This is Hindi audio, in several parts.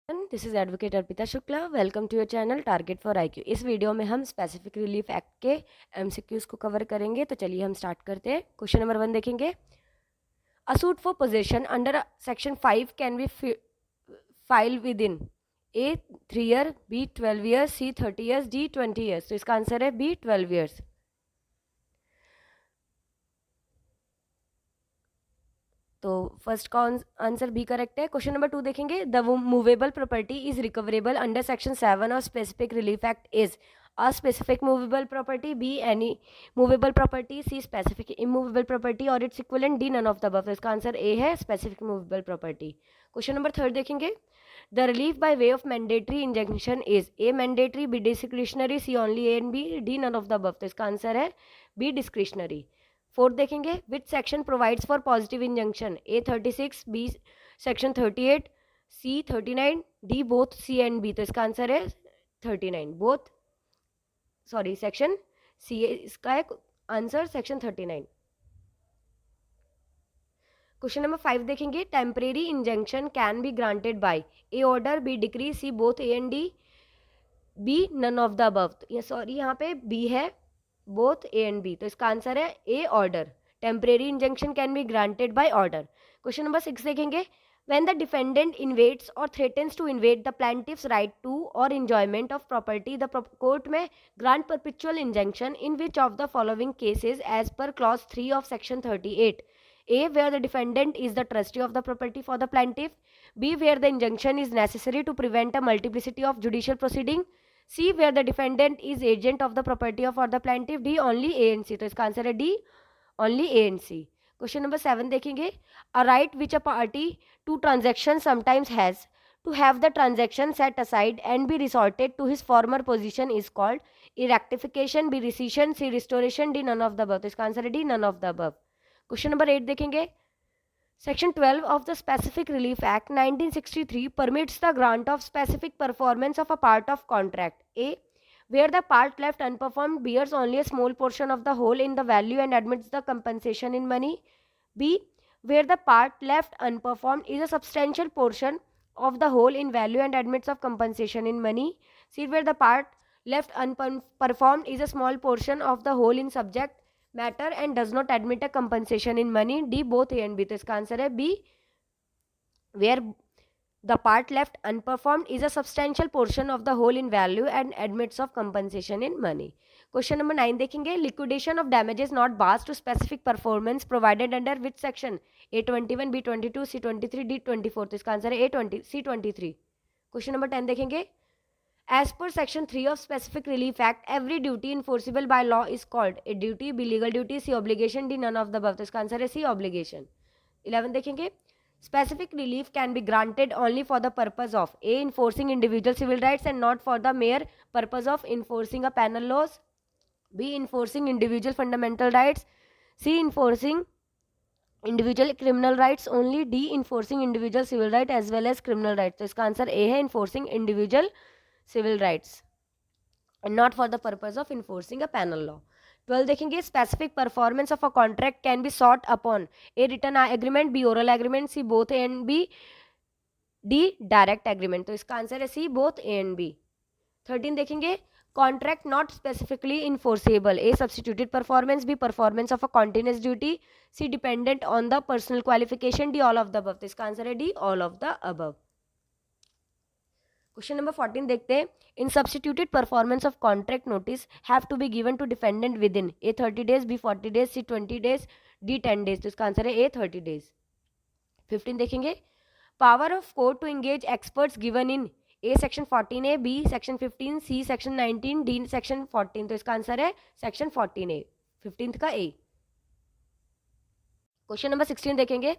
This is advocate Arpita Shukla. Welcome to your channel target for IQ. इस वीडियो में हम स्पेसिफिक रिलीफ एक्ट के एमसीक्यूज को कवर करेंगे। तो चलिए हम स्टार्ट करते हैं। क्वेश्चन नंबर 1 देखेंगे। A suit for possession under section 5 can be file within a 3 year, B 12 years, C 30 years, D 20 years. तो इसका आंसर है बी 12 ईयर्स। तो फर्स्ट का आंसर बी करेक्ट है। क्वेश्चन नंबर 2 देखेंगे। The movable property is recoverable under section 7 of specific relief act is a specific movable property, B any movable property, C specific immovable property और its equivalent, D none of the above. इसका आंसर ए है, specific movable property. Question number 3 देखेंगे। The relief by way of mandatory injunction is A mandatory, B discretionary, C only A and B, D none of the above. तो इसका आंसर है बी डिस्क्रिशनरी। फोर्थ देखेंगे। Which section provides for positive injunction, A 36, B section 38, C 39, D both C and B. तो इसका आंसर है 39 बोथ, सॉरी सेक्शन सी इसका है आंसर, सेक्शन 39। क्वेश्चन नंबर 5 देखेंगे। Temporary injunction can be granted by A order, B decree, C both A and D, B none of the above. ये सॉरी यहाँ पे बी है, बोथ ए एंड बी। तो इसका आंसर है A order. Temporary injunction can be granted by order. Question number 6 देखेंगे। when the defendant invades or threatens to invade the plaintiff's right to or enjoyment of property, the court may grant perpetual injunction in which of the following cases as per clause 3 of section 38: a where the defendant is the trustee of the property for the plaintiff, b where the injunction is necessary to prevent a multiplicity of judicial proceeding, C where the defendant is agent of the property of or the plaintiff, D only A and C। तो इसका आंसर है D only A and C। Question number 7 देखेंगे। A right which a party to transaction sometimes has to have the transaction set aside and be resorted to his former position is called A rectification, B rescission, C restoration, D none of the above। तो इसका आंसर है D none of the above। Question number 8 देखेंगे। Section 12 of the Specific Relief Act 1963 permits the grant of specific performance of a part of contract. A. Where the part left unperformed bears only a small portion of the whole in the value and admits the compensation in money. B. Where the part left unperformed is a substantial portion of the whole in value and admits of compensation in money. C. Where the part left unperformed is a small portion of the whole in subject matter and does not admit a compensation in money, D both A and B। तो इसका आंसर है B where the part left unperformed is a substantial portion of the whole in value and admits of compensation in money। Question number 9 देखेंगे। liquidation of damages not based to specific performance provided under which section, A21, B22, C23, D24। तो इसका आंसर है A20 C23। क्वेश्चन नंबर 10 देखेंगे। As per section 3 of Specific Relief Act, every duty enforceable by law is called a duty, B legal duty, C obligation, D none of the above। तो इसका आंसर है C obligation। 11 देखेंगे। Specific relief can be granted only for the purpose of A enforcing individual civil rights and not for the mere purpose of enforcing a penal laws, B enforcing individual fundamental rights, C enforcing individual criminal rights only, D enforcing individual civil right as well as criminal rights। तो इसका आंसर A है, enforcing individual civil rights and not for the purpose of enforcing a penal law। 12 देखेंगे। specific performance of a contract can be sought upon A written agreement, B oral agreement, C both A and B, D direct agreement। तो इसका आंसर है C both A and B। 13 देखेंगे। contract not specifically enforceable, A substituted performance, B performance of a continuous duty, C dependent on the personal qualification, D all of the above। तो इसका आंसर है D all of the above। Question number 14 देखते हैं। In substituted performance of contract notice have to be given to defendant within A 30 days, B 40 days, C 20 days, D 10 days. तो इसका आंसर है A 30 डेज। 15 देखेंगे। Power of court to engage experts given in A section 14A, B section 15, C section 19, D section 14। तो इसका आंसर है सेक्शन 14A, 15 का A। क्वेश्चन नंबर 16 देखेंगे।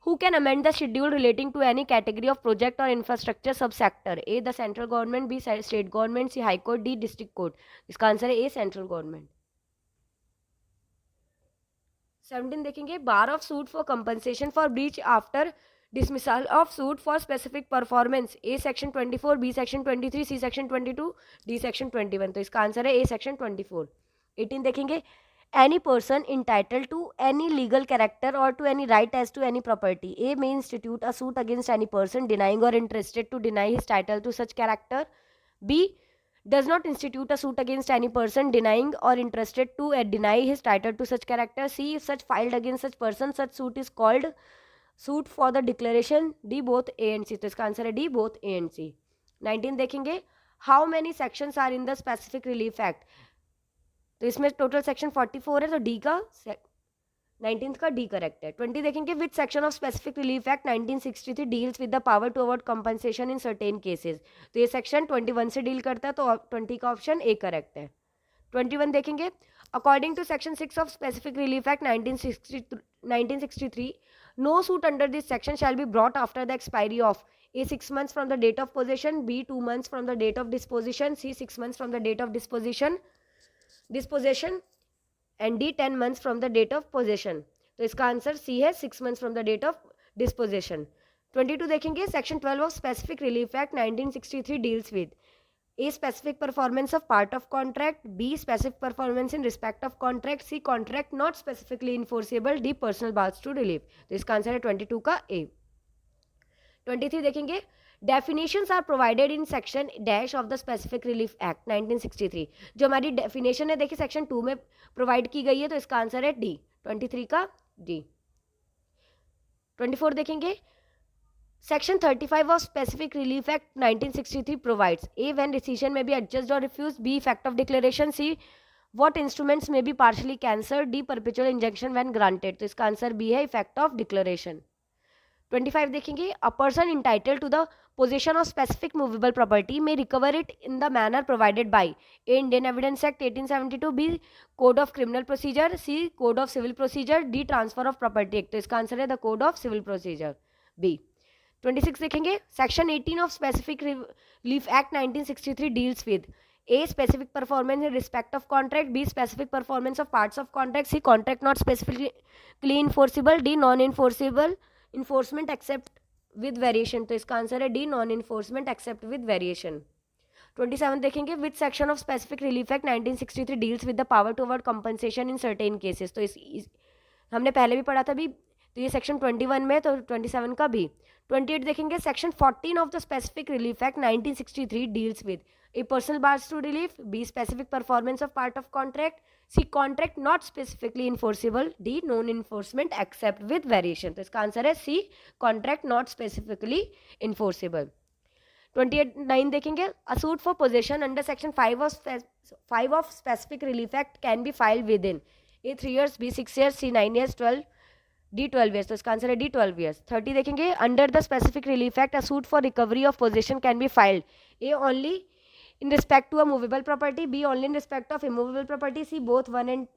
Who can amend the schedule relating to any category of project or infrastructure subsector? A the central government, B state government, C high court, D district court। इसका आंसर है A central government। 17 देखेंगे। bar of suit for compensation for breach after dismissal of suit for specific performance, A section 24, B section 23, C section 22, D section 21। तो इसका आंसर है A section 24। 18 देखेंगे। any person entitled to any legal character or to any right as to any property. A may institute a suit against any person denying or interested to deny his title to such character. B does not institute a suit against any person denying or interested to deny his title to such character. C if such filed against such person, such suit is called suit for the declaration. D both A and C. तो इसका आंसर है D both A and C. 19 देखेंगे, how many sections are in the specific relief act. तो इसमें टोटल सेक्शन 44 है, तो डी का 19th का डी करेक्ट है. 20 देखेंगे, which section of specific relief act 1963 deals with the power to award compensation in certain cases. तो ये सेक्शन 21 से डील करता है, तो 20 का ऑप्शन ए करेक्ट है. 21 देखेंगे, according to section 6 of specific relief act 1963 no suit under this section shall be brought after the expiry of A 6 months from the date of possession, B 2 months from the date of disposition, C 6 months from the date of disposition and D 10 months from the date of possession. तो इसका आंसर C है 6 months from the date of disposition. 22 देखेंगे, section 12 of specific relief act 1963 deals with A specific performance of part of contract, B specific performance in respect of contract, C contract not specifically enforceable, D personal baths to relief. तो इसका आंसर है 22 का A. 23 देखेंगे, definitions are provided in section dash of the specific relief act 1963. जो हमारी डेफिनेशन है देखिए सेक्शन 2 में प्रोवाइड की गई है, तो इसका आंसर है डी. 23 का डी. 24 देखेंगे, section 35 of specific relief act 1963 provides a when decision may be adjust or refuse, B effect of declaration, C what instruments may be partially cancelled, D perpetual injunction when granted. तो इसका आंसर बी है इफेक्ट ऑफ डिक्लेरेशन. 25 देखेंगे, a person entitled to the position of specific movable property may recover it in the manner provided by a Indian evidence act 1872, B code of criminal procedure, C code of civil procedure, D transfer of property act. तो इसका आंसर है the code of civil procedure, B. 26 देखेंगे, section 18 of specific relief act 1963 deals with A specific performance in respect of contract, B specific performance of parts of contract, C contract not specifically enforceable, D non enforceable enforcement except with variation. तो इसका आंसर है D non enforcement except with variation. 27 देखेंगे, which section of specific relief act 1963 deals with the power to award compensation in certain cases. तो इस हमने पहले भी पढ़ा था भी, तो ये सेक्शन 21 में, तो 27 का भी. 28 देखेंगे, section 14 of the specific relief act 1963 deals with A personal bars to relief, B specific performance of part of contract, C contract not specifically enforceable, D non enforcement except with variation. तो इसका आंसर है C contract not specifically enforceable. 29 देखेंगे, a suit for possession under section 5 of specific relief act can be filed within A 3 years, B 6 years, C 9 years, 12 D 12 years. तो इसका आंसर है D 12 years. 30 देखेंगे, under the specific relief act a suit for recovery of possession can be filed A only in respect to a movable property, B only in respect of immovable property, C both 1 and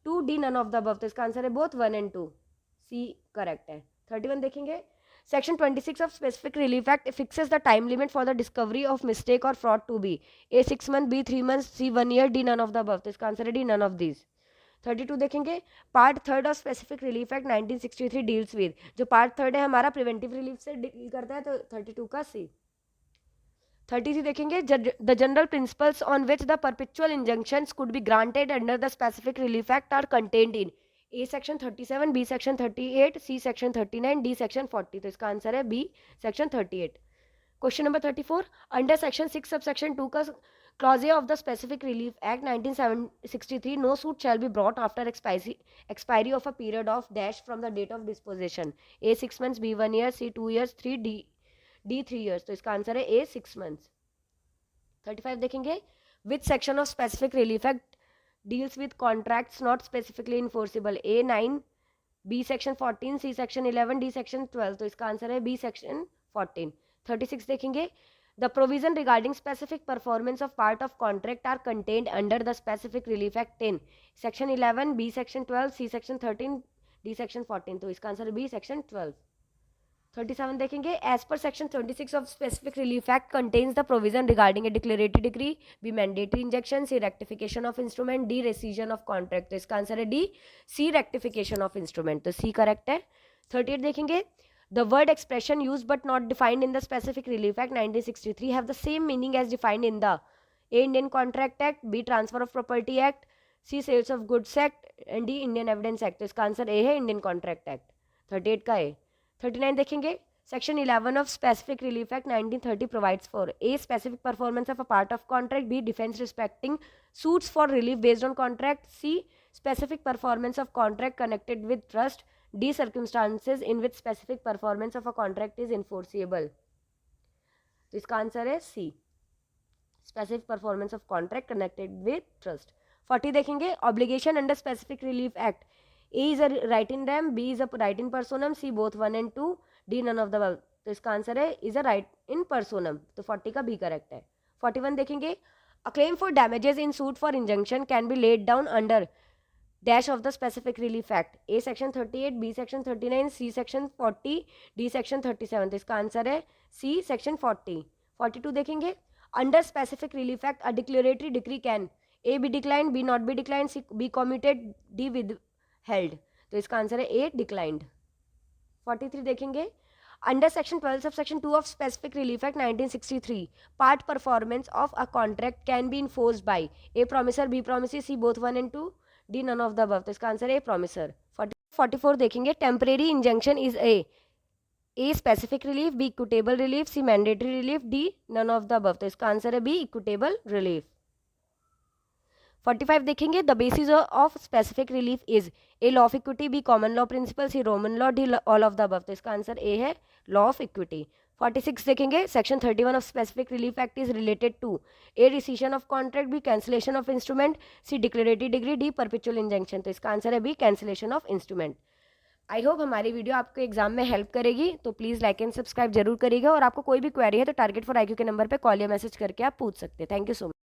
2, D none of the above. तो इसका आंसर है both 1 and 2, C करेक्ट है. 31 देखेंगे, section 26 of specific relief act fixes the time limit for the discovery of mistake or fraud to be A 6 months, B 3 months, C 1 year, D none of the above. तो इसका आंसर है D none of these. 32 देखेंगे, part third of specific relief act 1963 deals with, जो पार्ट थर्ड है हमारा प्रिवेंटिव रिलीफ से डील करता है, तो 32 का C. 33 देखेंगे, the general principles on which the perpetual injunctions could be granted under the specific relief act are contained in A section 37, B section 38, C section 39, D section 40. तो इसका आंसर है B section 38. Question number 34, under section 6 sub section 2 का clause of the specific relief act 1963 no suit shall be brought after expiry of a period of dash from the date of disposition A 6 months, B 1 year, C 2 years, 3 D 3 years. तो इसका आंसर है A 6 months. 35 देखेंगे, which section of specific relief act deals with contracts not specifically enforceable A 9, B section 14, C section 11, D section 12. तो इसका आंसर है B सेक्शन 14. 36 देखेंगे, the provision regarding specific performance of part of contract are contained under the specific relief act 10 section 11, B section 12, C section 13, D section 14. तो इसका आंसर है B सेक्शन 12. 37 देखेंगे, as per section 26 of specific relief act contains the provision regarding A declaratory decree, B mandatory injunction, C rectification of instrument, D rescission of contract. तो इसका आंसर है D C rectification of instrument. तो सी करेक्ट है. 38 देखेंगे, the word expression use but not defined in the specific relief act 1963 have the same meaning as defined in the A Indian contract act, B transfer of property act, C sales of goods act and D Indian evidence act. तो इसका आंसर ए है इंडियन कॉन्ट्रैक्ट एक्ट। 38 का ए। 39 देखेंगे, section 11 of Specific Relief Act 1930 provides for A. Specific performance of a part of contract. B. Defense respecting suits for relief based on contract. C. Specific performance of contract connected with trust. D. Circumstances in which specific performance of a contract is enforceable. तो इसका आंसर है C. Specific performance of contract connected with trust. 40 देखेंगे, obligation under Specific Relief Act. A is a right in rem, B is a right in personam, C both 1 and 2, D none of the above। तो इसका आंसर है इज अ राइट इन पर्सोनम। तो 40 का बी करेक्ट है। 41 देखेंगे, a claim for damages in suit for injunction can be laid down under dash of the specific relief act. A section 38, B section 39, C section 40, D section 37। तो इसका आंसर है सी सेक्शन 40। 42 देखेंगे, under specific relief act a declaratory decree can A be declined, B not be declined, C be commuted, D withheld. तो इसका आंसर है ए डिक्लाइंड। 43 देखेंगे, under section 12 sub section 2 of specific relief act 1963 part performance of a contract can be enforced by A promisor, B promisor, C both 1 and 2, D none of the above. तो इसका आंसर है ए प्रोमिसर। 44 देखेंगे, temporary injunction is A specific relief, B equitable relief, C mandatory relief, D none of the above. तो इसका आंसर है बी इक्विटेबल रिलीफ। 45 देखेंगे, the basis of specific relief is A law of equity, B common law principle, C Roman law, D all of the above. तो इसका आंसर ए है लॉ ऑफ इक्विटी। 46 देखेंगे, section 31 of specific relief act is related to A rescission of contract, B cancellation of instrument, C declaratory decree, D perpetual injunction. तो इसका आंसर है B cancellation of instrument. I hope हमारी वीडियो आपको एग्जाम में हेल्प करेगी, तो प्लीज़ लाइक एंड सब्सक्राइब जरूर करिएगा। और आपको कोई भी क्वेरी है तो टारगेट फॉर IQ के नंबर पर कॉल या मैसेज करके आप पूछ सकते हैं। Thank you so much.